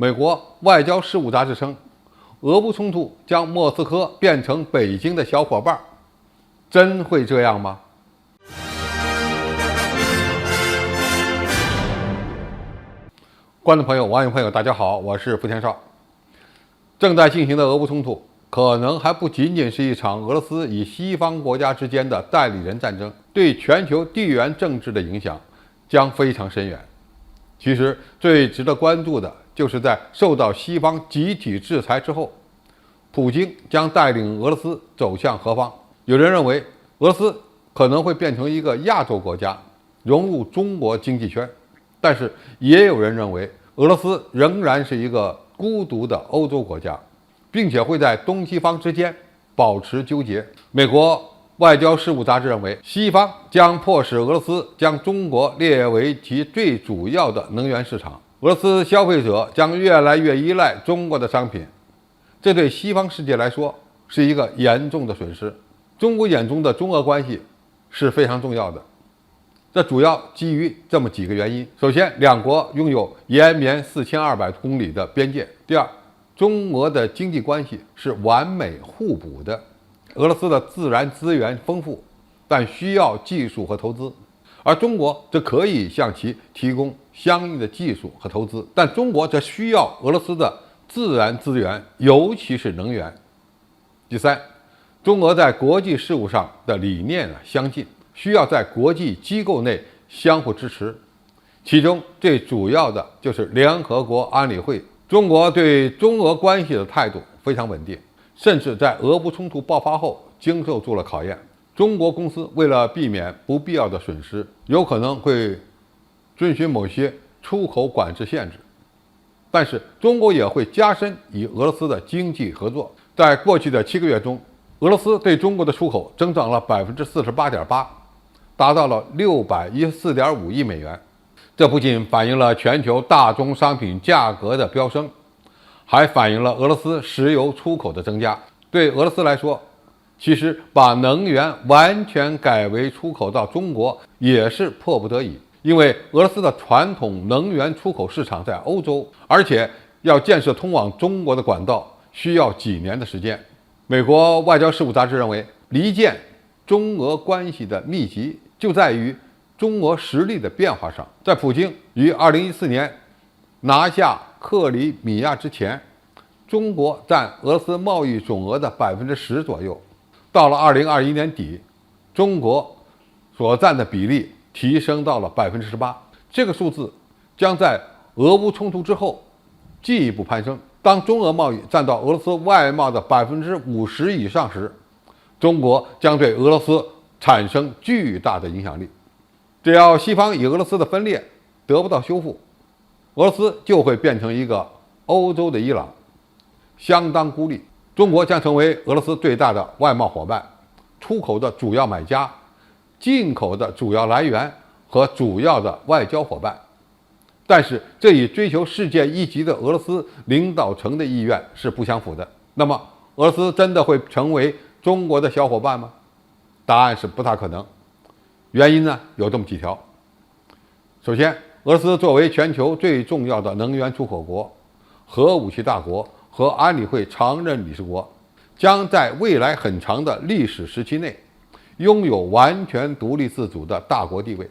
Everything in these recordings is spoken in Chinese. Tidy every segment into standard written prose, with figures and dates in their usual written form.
美国外交事务杂志称，俄乌冲突将莫斯科变成北京的小伙伴，真会这样吗？观众朋友、网友朋友，大家好，我是福田少。正在进行的俄乌冲突，可能还不仅仅是一场俄罗斯与西方国家之间的代理人战争，对全球地缘政治的影响将非常深远。其实，最值得关注的就是在受到西方集体制裁之后，普京将带领俄罗斯走向何方？有人认为，俄罗斯可能会变成一个亚洲国家，融入中国经济圈。但是也有人认为，俄罗斯仍然是一个孤独的欧洲国家，并且会在东西方之间保持纠结。美国外交事务杂志认为，西方将迫使俄罗斯将中国列为其最主要的能源市场，俄罗斯消费者将越来越依赖中国的商品，这对西方世界来说是一个严重的损失。中国眼中的中俄关系是非常重要的。这主要基于这么几个原因：首先，两国拥有延绵4200公里的边界；第二，中俄的经济关系是完美互补的。俄罗斯的自然资源丰富，但需要技术和投资，而中国则可以向其提供相应的技术和投资，但中国则需要俄罗斯的自然资源，尤其是能源。第三，中俄在国际事务上的理念相近，需要在国际机构内相互支持，其中最主要的就是联合国安理会。中国对中俄关系的态度非常稳定，甚至在俄乌冲突爆发后经受住了考验。中国公司为了避免不必要的损失，有可能会遵循某些出口管制限制，但是中国也会加深与俄罗斯的经济合作。在过去的7个月中，俄罗斯对中国的出口增长了 48.8%，达到了614.5亿美元。这不仅反映了全球大宗商品价格的飙升，还反映了俄罗斯石油出口的增加。对俄罗斯来说，其实把能源完全改为出口到中国也是迫不得已，因为俄罗斯的传统能源出口市场在欧洲，而且要建设通往中国的管道需要几年的时间。美国外交事务杂志认为，离间中俄关系的秘籍就在于中俄实力的变化上。在普京于2014年拿下克里米亚之前，中国占俄罗斯贸易总额的10%左右。到了2021年底，中国所占的比例提升到了18%。这个数字将在俄乌冲突之后进一步攀升。当中俄贸易占到俄罗斯外贸的50%以上时，中国将对俄罗斯产生巨大的影响力。只要西方与俄罗斯的分裂得不到修复，俄罗斯就会变成一个欧洲的伊朗，相当孤立。中国将成为俄罗斯最大的外贸伙伴、出口的主要买家、进口的主要来源和主要的外交伙伴。但是，这与追求世界一级的俄罗斯领导层的意愿是不相符的。那么，俄罗斯真的会成为中国的小伙伴吗？答案是不大可能。原因呢，有这么几条。首先，俄罗斯作为全球最重要的能源出口国、核武器大国和安理会常任理事国，将在未来很长的历史时期内拥有完全独立自主的大国地位。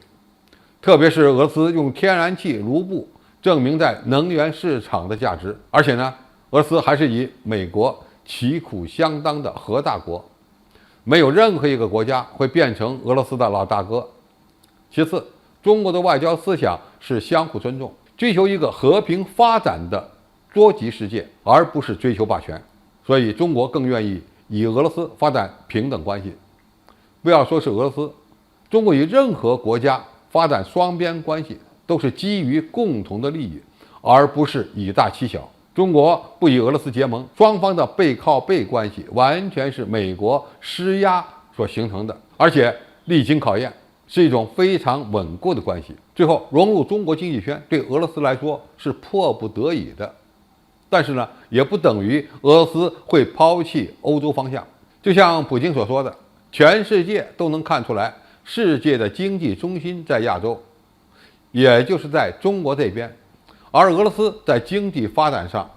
特别是俄罗斯用天然气卢布证明在能源市场的价值，而且呢，俄罗斯还是与美国旗鼓相当的核大国，没有任何一个国家会变成俄罗斯的老大哥。其次，中国的外交思想是相互尊重，追求一个和平发展的多极世界，而不是追求霸权。所以，中国更愿意与俄罗斯发展平等关系。不要说是俄罗斯，中国与任何国家发展双边关系都是基于共同的利益，而不是以大欺小。中国不与俄罗斯结盟，双方的背靠背关系完全是美国施压所形成的，而且历经考验，是一种非常稳固的关系。最后，融入中国经济圈对俄罗斯来说是迫不得已的，但是呢，也不等于俄罗斯会抛弃欧洲方向。就像普京所说的，全世界都能看出来，世界的经济中心在亚洲，也就是在中国这边，而俄罗斯在经济发展上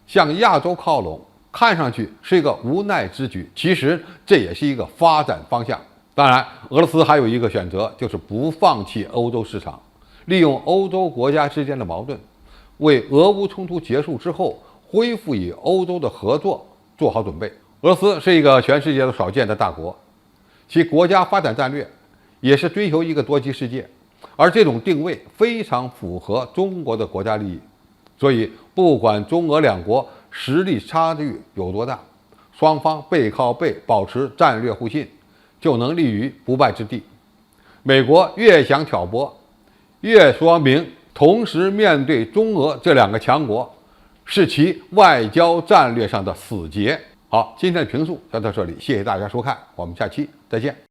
向亚洲靠拢，看上去是一个无奈之举，其实这也是一个发展方向。当然，俄罗斯还有一个选择，就是不放弃欧洲市场，利用欧洲国家之间的矛盾，为俄乌冲突结束之后恢复与欧洲的合作做好准备。俄罗斯是一个全世界都少见的大国，其国家发展战略也是追求一个多极世界，而这种定位非常符合中国的国家利益。所以，不管中俄两国实力差距有多大，双方背靠背保持战略互信，就能立于不败之地。美国越想挑拨，越说明同时面对中俄这两个强国是其外交战略上的死结。好，今天的评述就到这里，谢谢大家收看，我们下期再见。